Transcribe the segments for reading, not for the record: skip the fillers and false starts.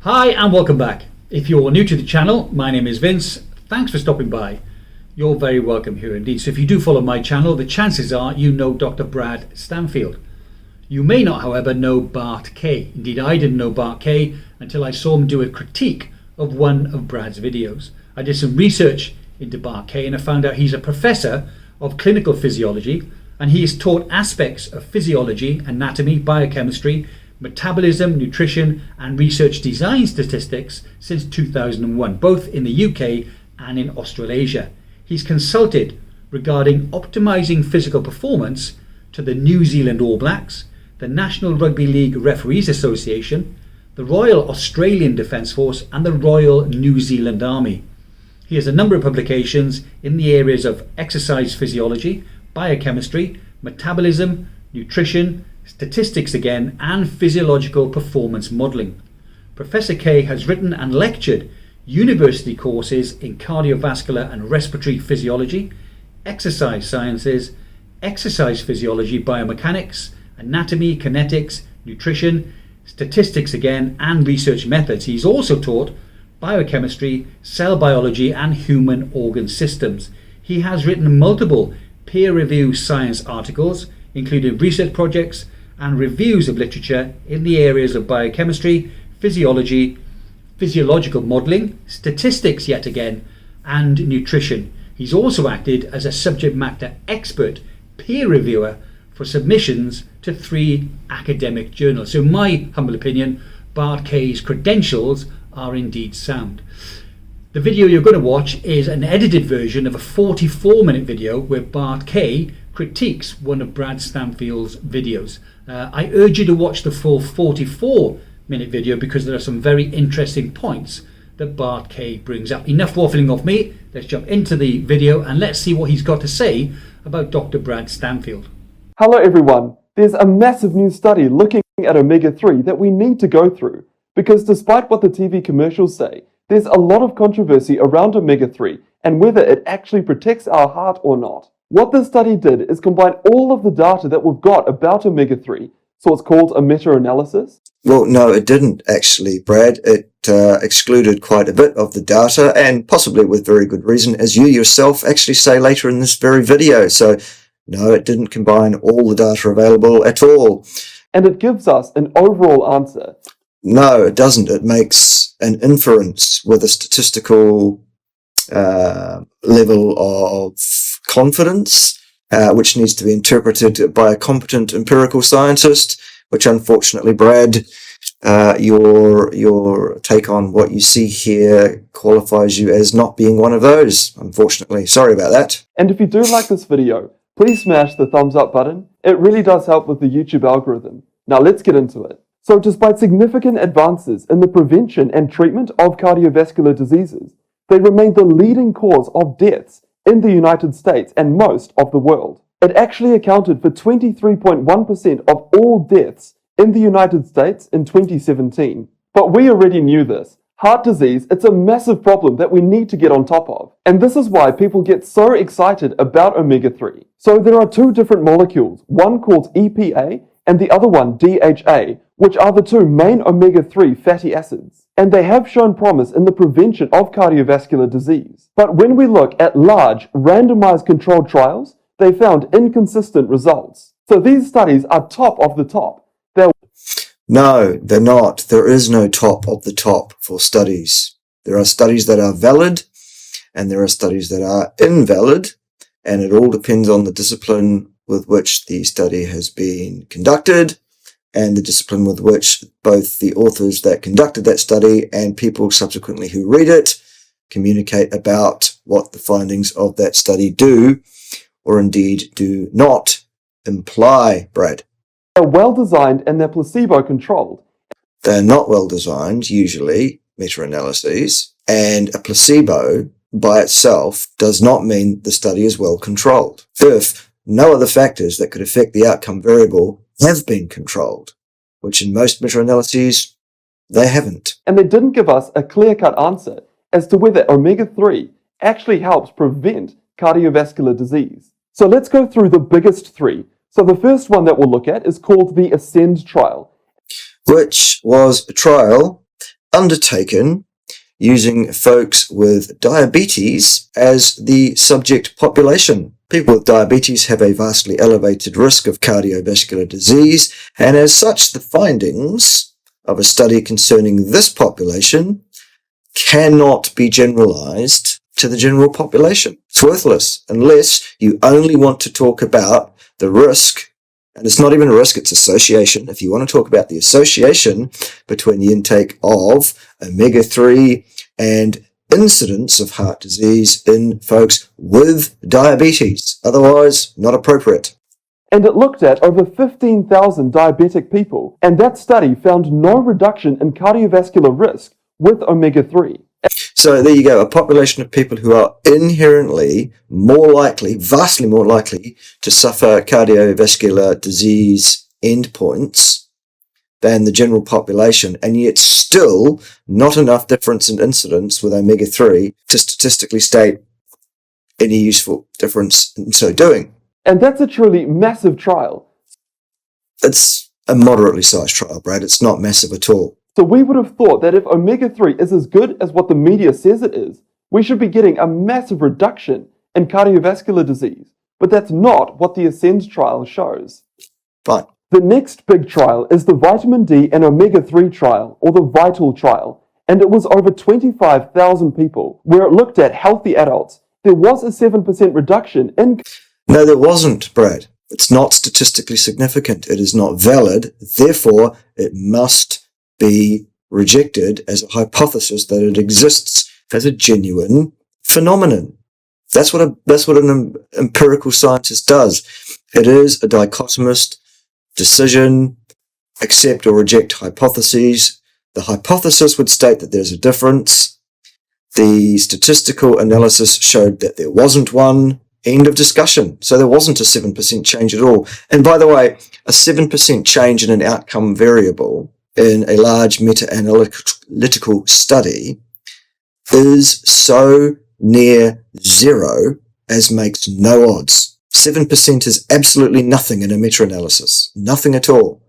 Hi and welcome back. If you're new to the channel, my name is Vince. Thanks for stopping by. You're very welcome here indeed. So if you do follow my channel, the chances are you know Dr. Brad Stanfield. You may not, however, know Bart K. Indeed, I didn't know Bart K until I saw him do a critique of one of Brad's videos. I did some research into Bart K and I found out he's a professor of clinical physiology, and he has taught aspects of physiology, anatomy, biochemistry, metabolism, nutrition and research design statistics since 2001, both in the UK and in Australasia. He's consulted regarding optimizing physical performance to the New Zealand All Blacks, the National Rugby League Referees Association, the Royal Australian Defence Force and the Royal New Zealand Army. He has a number of publications in the areas of exercise physiology, biochemistry, metabolism, nutrition, statistics again, and physiological performance modelling. Professor K has written and lectured university courses in cardiovascular and respiratory physiology, exercise sciences, exercise physiology, biomechanics, anatomy, kinetics, nutrition, statistics again, and research methods. He's also taught biochemistry, cell biology, and human organ systems. He has written multiple peer-reviewed science articles, including research projects and reviews of literature in the areas of biochemistry, physiology, physiological modelling, statistics yet again, and nutrition. He's also acted as a subject matter expert peer reviewer for submissions to 3 academic journals. So in my humble opinion, Bart K's credentials are indeed sound. The video you're going to watch is an edited version of a 44-minute video where Bart K critiques one of Brad Stanfield's videos. I urge you to watch the full 44-minute video because there are some very interesting points that Bart K brings up. Enough waffling off me. Let's jump into the video and let's see what he's got to say about Dr. Brad Stanfield. Hello everyone. There's a massive new study looking at omega-3 that we need to go through because despite what the TV commercials say, there's a lot of controversy around omega-3 and whether it actually protects our heart or not. What this study did is combine all of the data that we've got about omega-3, so it's called a meta-analysis. Well, no, it didn't actually, Brad. It excluded quite a bit of the data, and possibly with very good reason, as you yourself actually say later in this very video. So, no, it didn't combine all the data available at all. And it gives us an overall answer. No, it doesn't. It makes an inference with a statistical level of confidence, which needs to be interpreted by a competent empirical scientist, which unfortunately, Brad, your take on what you see here qualifies you as not being one of those, unfortunately. Sorry about that. And if you do like this video, please smash the thumbs up button. It really does help with the YouTube algorithm. Now let's get into it. So despite significant advances in the prevention and treatment of cardiovascular diseases, they remain the leading cause of deaths in the United States and most of the world. It actually accounted for 23.1% of all deaths in the United States in 2017. But we already knew this. Heart disease, it's a massive problem that we need to get on top of. And this is why people get so excited about omega-3. So there are 2 different molecules, one called EPA and the other one DHA, which are the 2 main omega-3 fatty acids. And they have shown promise in the prevention of cardiovascular disease. But when we look at large, randomized controlled trials, they found inconsistent results. So these studies are top of the top. No, they're not. There is no top of the top for studies. There are studies that are valid and there are studies that are invalid, and it all depends on the discipline with which the study has been conducted and the discipline with which both the authors that conducted that study and people subsequently who read it communicate about what the findings of that study do or indeed do not imply, Brad. They're well designed and they're placebo controlled. They're not well designed, usually, meta-analyses, and a placebo by itself does not mean the study is well controlled. If no other factors that could affect the outcome variable have been controlled, which in most meta-analyses, they haven't. And they didn't give us a clear-cut answer as to whether omega-3 actually helps prevent cardiovascular disease. So let's go through the biggest 3. So the first one that we'll look at is called the ASCEND trial. Which was a trial undertaken using folks with diabetes as the subject population. People with diabetes have a vastly elevated risk of cardiovascular disease, and as such, the findings of a study concerning this population cannot be generalized to the general population. It's worthless unless you only want to talk about the risk, and it's not even a risk, it's association. If you want to talk about the association between the intake of omega-3 and incidence of heart disease in folks with diabetes. Otherwise, not appropriate. And it looked at over 15,000 diabetic people, and that study found no reduction in cardiovascular risk with omega-3. So there you go, a population of people who are inherently more likely, vastly more likely, to suffer cardiovascular disease endpoints than the general population, and yet still not enough difference in incidence with omega-3 to statistically state any useful difference in so doing. And that's a truly massive trial. It's a moderately sized trial, Brad. It's not massive at all. So we would have thought that if omega-3 is as good as what the media says it is, we should be getting a massive reduction in cardiovascular disease. But that's not what the Ascend trial shows. Fine. The next big trial is the vitamin D and omega-3 trial, or the VITAL trial, and it was over 25,000 people, where it looked at healthy adults. There was a 7% reduction in... No, there wasn't, Brad. It's not statistically significant. It is not valid. Therefore, it must be rejected as a hypothesis that it exists as a genuine phenomenon. That's what an empirical scientist does. It is a dichotomist decision, accept or reject hypotheses. The hypothesis would state that there's a difference. The statistical analysis showed that there wasn't one. End of discussion. So there wasn't a 7% change at all. And by the way, a 7% change in an outcome variable in a large meta-analytical study is so near zero as makes no odds. 7% is absolutely nothing in a meta-analysis. Nothing at all.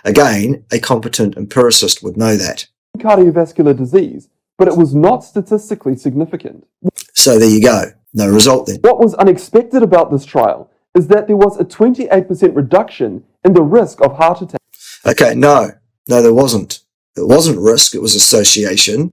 Again, a competent empiricist would know that. cardiovascular disease, but it was not statistically significant. So there you go. No result then. What was unexpected about this trial is that there was a 28% reduction in the risk of heart attack. Okay, no, there wasn't. It wasn't risk, it was association.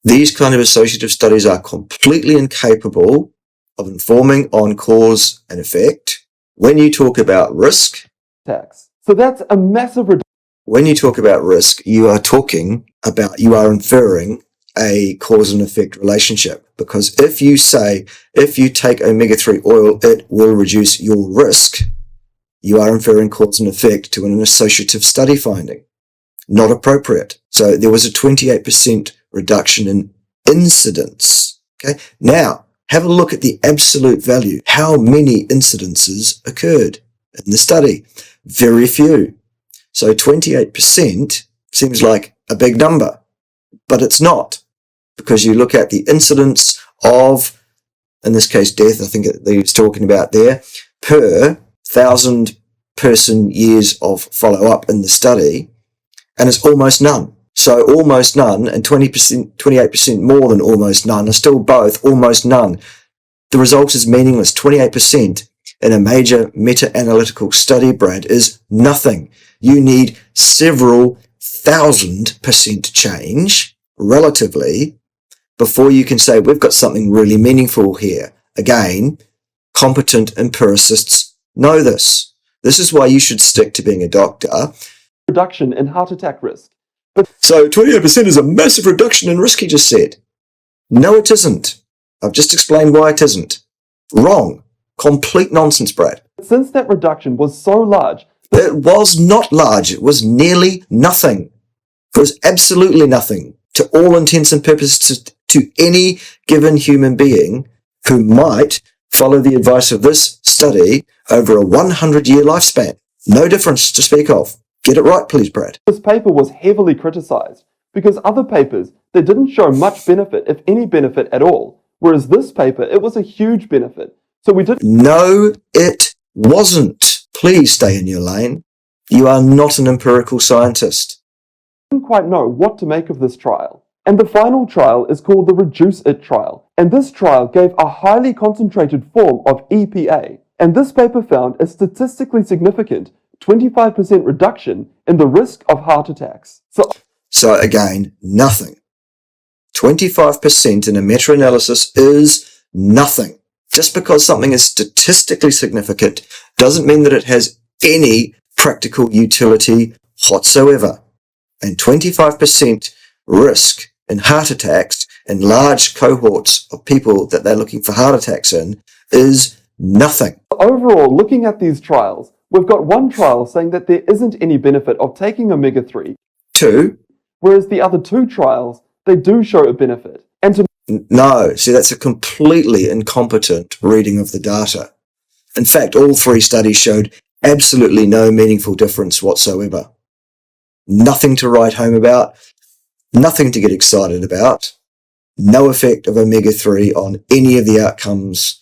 These kind of associative studies are completely incapable of informing on cause and effect. When you talk about risk, Attacks. So that's a massive reduction. when you talk about risk, you are inferring a cause and effect relationship. Because if you take omega-3 oil, it will reduce your risk, you are inferring cause and effect to an associative study finding. Not appropriate. So there was a 28% reduction in incidence. Okay. Now, have a look at the absolute value. How many incidences occurred in the study? Very few. So 28% seems like a big number, but it's not, because you look at the incidence of, in this case, death, I think that he was talking about there, per 1,000 person years of follow-up in the study, and it's almost none. So almost none and 20%, 28% more than almost none are still both almost none. The result is meaningless. 28% in a major meta-analytical study, Brad, is nothing. You need several 1,000% change, relatively, before you can say we've got something really meaningful here. Again, competent empiricists know this. This is why you should stick to being a doctor. Reduction in heart attack risk. So 28% is a massive reduction in risk, he just said. No, it isn't. I've just explained why it isn't. Wrong. Complete nonsense, Brad. Since that reduction was so large, It was not large. It was nearly nothing. It was absolutely nothing to all intents and purposes to any given human being who might follow the advice of this study over a 100-year lifespan. No difference to speak of. Get it right, please, Brad. this paper was heavily criticized because other papers, they didn't show much benefit, if any benefit at all. Whereas this paper, it was a huge benefit. So we did. No, it wasn't. Please stay in your lane. You are not an empirical scientist. didn't quite know what to make of this trial. And the final trial is called the Reduce-It trial. And this trial gave a highly concentrated form of EPA. And this paper found a statistically significant 25% reduction in the risk of heart attacks. So again, nothing. 25% in a meta-analysis is nothing. Just because something is statistically significant doesn't mean that it has any practical utility whatsoever. And 25% risk in heart attacks in large cohorts of people that they're looking for heart attacks in is nothing. Overall, looking at these trials, we've got one trial saying that there isn't any benefit of taking omega-3. 2. Whereas the other two trials, they do show a benefit. No, see, that's a completely incompetent reading of the data. In fact, all 3 studies showed absolutely no meaningful difference whatsoever. Nothing to write home about, nothing to get excited about, no effect of omega-3 on any of the outcomes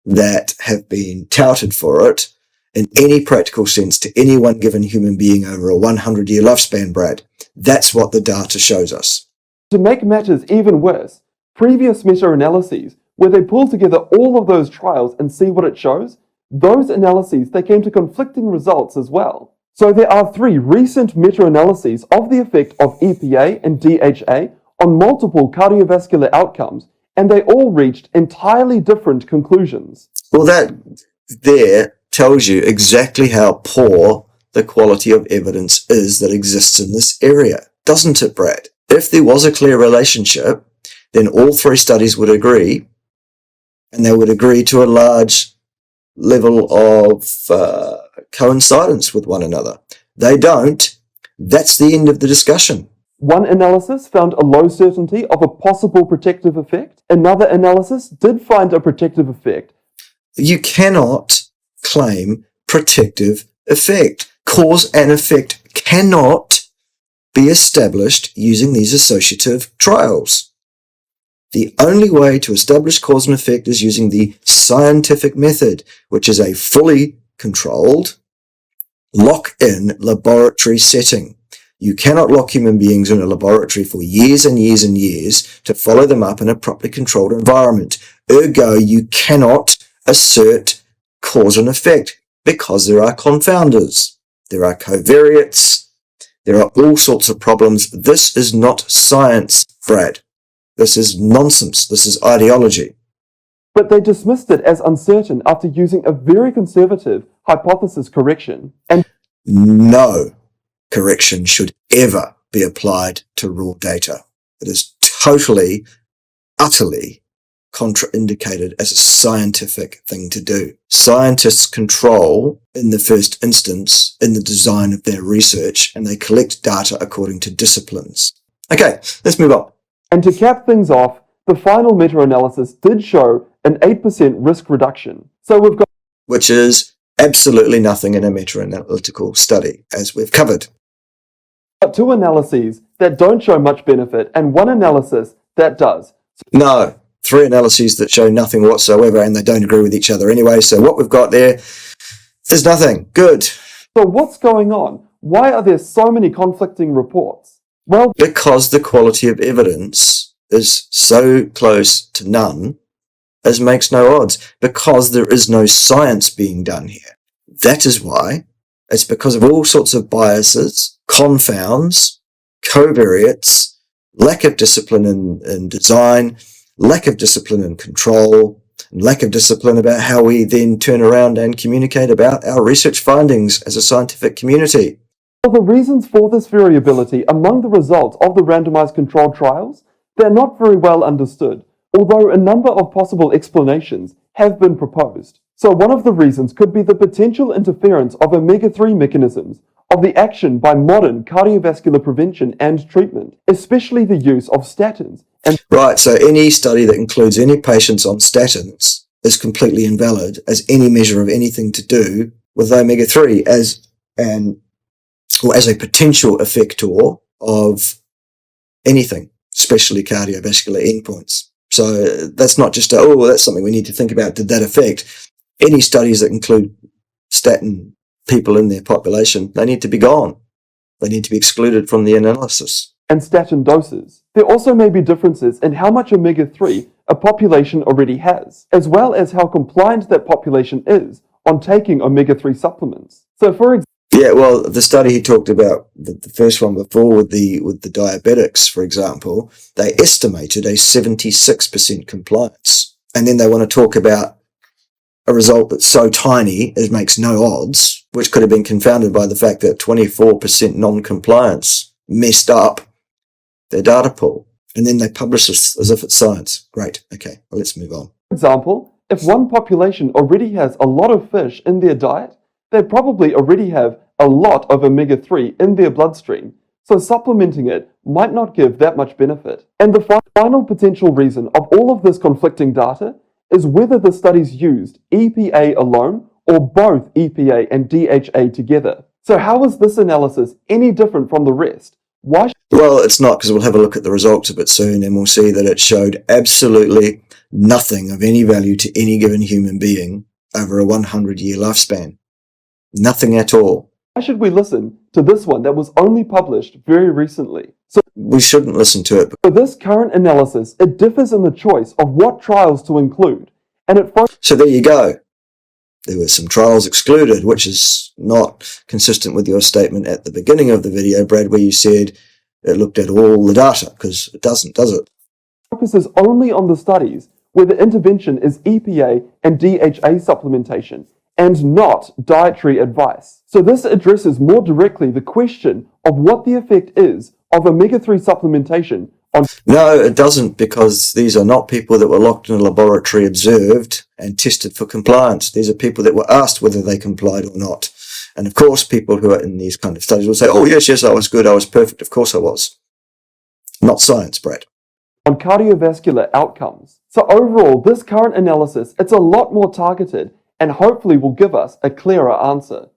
that have been touted for it in any practical sense to any one given human being over a 100-year lifespan, Brad. That's what the data shows us. To make matters even worse, previous meta-analyses, where they pull together all of those trials and see what it shows, those analyses, they came to conflicting results as well. So there are 3 recent meta-analyses of the effect of EPA and DHA on multiple cardiovascular outcomes, and they all reached entirely different conclusions. Well, that there tells you exactly how poor the quality of evidence is that exists in this area, doesn't it, Brad? If there was a clear relationship, then all 3 studies would agree, and they would agree to a large level of coincidence with one another. They don't. That's the end of the discussion. One analysis found a low certainty of a possible protective effect. Another analysis did find a protective effect. You cannot claim protective effect. Cause and effect cannot be established using these associative trials. The only way to establish cause and effect is using the scientific method, which is a fully controlled, lock-in laboratory setting. You cannot lock human beings in a laboratory for years and years and years to follow them up in a properly controlled environment. Ergo, you cannot assert cause and effect because there are confounders. There are covariates. There are all sorts of problems. This is not science, Brad. This is nonsense. This is ideology. But they dismissed it as uncertain after using a very conservative hypothesis correction. And no correction should ever be applied to raw data. It is totally, utterly contraindicated as a scientific thing to do. Scientists control, in the first instance, in the design of their research, and they collect data according to disciplines. Okay, let's move on. And to cap things off, the final meta-analysis did show an 8% risk reduction. So we've got, which is absolutely nothing in a meta-analytical study, as we've covered. 2 analyses that don't show much benefit and 1 analysis that does. No, 3 analyses that show nothing whatsoever, and they don't agree with each other anyway. So what we've got there is nothing. Good. So what's going on? Why are there so many conflicting reports? Well, because the quality of evidence is so close to none as makes no odds, because there is no science being done here. That is why. It's because of all sorts of biases, confounds, covariates, lack of discipline in design, lack of discipline in control, and lack of discipline about how we then turn around and communicate about our research findings as a scientific community. the reasons for this variability among the results of the randomized controlled trials, they're not very well understood, although a number of possible explanations have been proposed. So one of the reasons could be the potential interference of omega-3 mechanisms of the action by modern cardiovascular prevention and treatment, especially the use of statins. Right, so any study that includes any patients on statins is completely invalid as any measure of anything to do with omega-3 as a potential effector of anything, especially cardiovascular endpoints. So that's not just that's something we need to think about. Did that affect? Any studies that include statin people in their population, they need to be gone. They need to be excluded from the analysis. And statin doses. There also may be differences in how much omega-3 a population already has, as well as how compliant that population is on taking omega-3 supplements. So for example, yeah, well, the study he talked about, the first one before with the diabetics, for example, they estimated a 76% compliance. And then they want to talk about a result that's so tiny it makes no odds, which could have been confounded by the fact that 24% non-compliance messed up their data pool. And then they publish this as if it's science. Great. Okay, well, let's move on. For example, if one population already has a lot of fish in their diet, they probably already have a lot of omega-3 in their bloodstream, so supplementing it might not give that much benefit. And the final potential reason of all of this conflicting data is whether the studies used EPA alone or both EPA and DHA together. So how is this analysis any different from the rest? Well, it's not, because we'll have a look at the results a bit soon and we'll see that it showed absolutely nothing of any value to any given human being over a 100-year lifespan. Nothing at all. Why should we listen to this one that was only published very recently? So we shouldn't listen to it. For this current analysis, it differs in the choice of what trials to include, and it So there you go. There were some trials excluded, which is not consistent with your statement at the beginning of the video, Brad, where you said it looked at all the data, because it doesn't, does it? Focuses only on the studies where the intervention is EPA and DHA supplementation, and not dietary advice. So this addresses more directly the question of what the effect is of omega-3 supplementation on... No, it doesn't, because these are not people that were locked in a laboratory, observed, and tested for compliance. These are people that were asked whether they complied or not. And of course, people who are in these kind of studies will say, oh, yes, I was good, I was perfect, of course I was. Not science, Brad. On cardiovascular outcomes. So overall, this current analysis, it's a lot more targeted and hopefully will give us a clearer answer.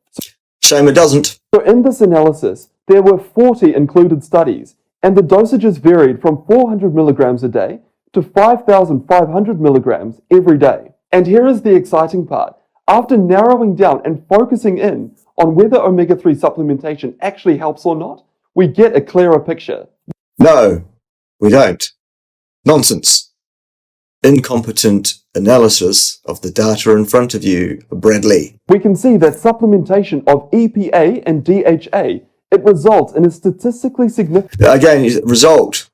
Shame it doesn't. So in this analysis, there were 40 included studies, and the dosages varied from 400 milligrams a day to 5,500 milligrams every day. And here is the exciting part. After narrowing down and focusing in on whether omega-3 supplementation actually helps or not, we get a clearer picture. No, we don't. Nonsense. Incompetent analysis of the data in front of you, Bradley. We can see that supplementation of EPA and DHA, it results in a statistically significant... Again, result.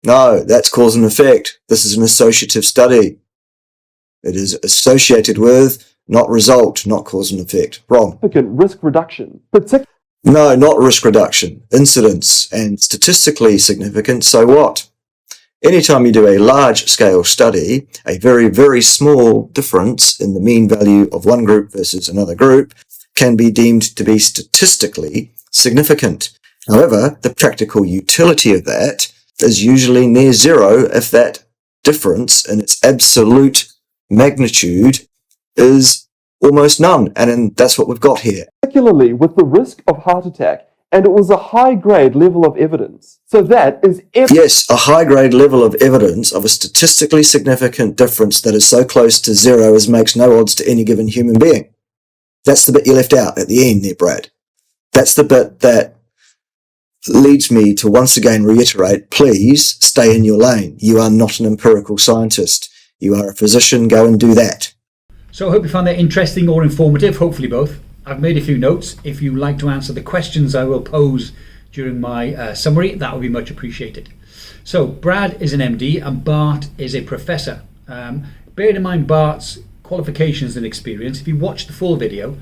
No, that's cause and effect. This is an associative study. It is associated with, not result, not cause and effect. Wrong. Risk reduction. No, not risk reduction. Incidence and statistically significant, so what? Anytime you do a large-scale study, a very, very small difference in the mean value of one group versus another group can be deemed to be statistically significant. However, the practical utility of that is usually near zero if that difference in its absolute magnitude is almost none. And that's what we've got here. Particularly with the risk of heart attack, and it was a high-grade level of evidence. So that is... Yes, a high-grade level of evidence of a statistically significant difference that is so close to zero as makes no odds to any given human being. That's the bit you left out at the end there, Brad. That's the bit that leads me to once again reiterate, please stay in your lane. You are not an empirical scientist. You are a physician. Go and do that. So I hope you found that interesting or informative, hopefully both. I've made a few notes. If you'd like to answer the questions I will pose during my summary, that would be much appreciated. So Brad is an MD and Bart is a professor. Bearing in mind Bart's qualifications and experience, if you watch the full video,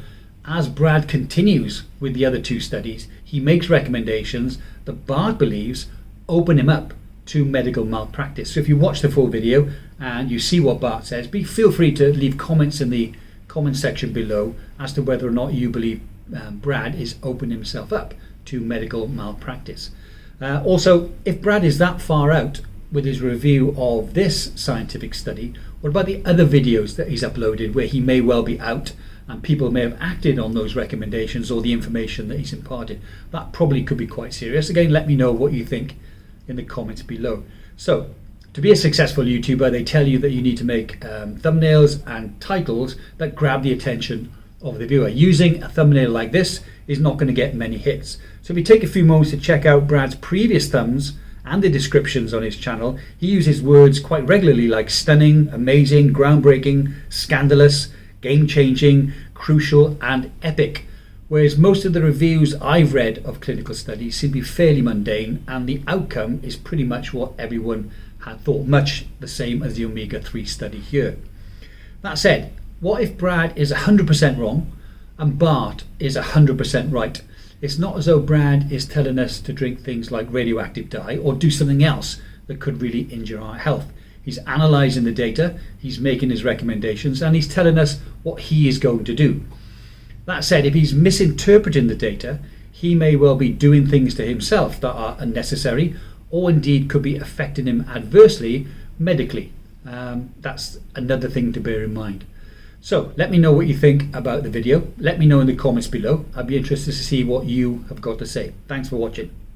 as Brad continues with the other two studies, he makes recommendations that Bart believes open him up to medical malpractice. So if you watch the full video and you see what Bart says, feel free to leave comments in the comment section below as to whether or not you believe Brad is opening himself up to medical malpractice. Also, if Brad is that far out with his review of this scientific study, what about the other videos that he's uploaded where he may well be out and people may have acted on those recommendations or the information that he's imparted? That probably could be quite serious. Again, let me know what you think in the comments below. So, to be a successful YouTuber, they tell you that you need to make thumbnails and titles that grab the attention of the viewer. Using a thumbnail like this is not going to get many hits. So if you take a few moments to check out Brad's previous thumbs and the descriptions on his channel, he uses words quite regularly like stunning, amazing, groundbreaking, scandalous, game-changing, crucial and epic. Whereas most of the reviews I've read of clinical studies seem to be fairly mundane, and the outcome is pretty much what everyone had thought, much the same as the omega-3 study here. That said, what if Brad is 100% wrong and Bart is 100% right? It's not as though Brad is telling us to drink things like radioactive dye or do something else that could really injure our health. He's analysing the data, he's making his recommendations, and he's telling us what he is going to do. That said, if he's misinterpreting the data, he may well be doing things to himself that are unnecessary or indeed could be affecting him adversely medically. That's another thing to bear in mind. So let me know what you think about the video. Let me know in the comments below. I'd be interested to see what you have got to say. Thanks for watching.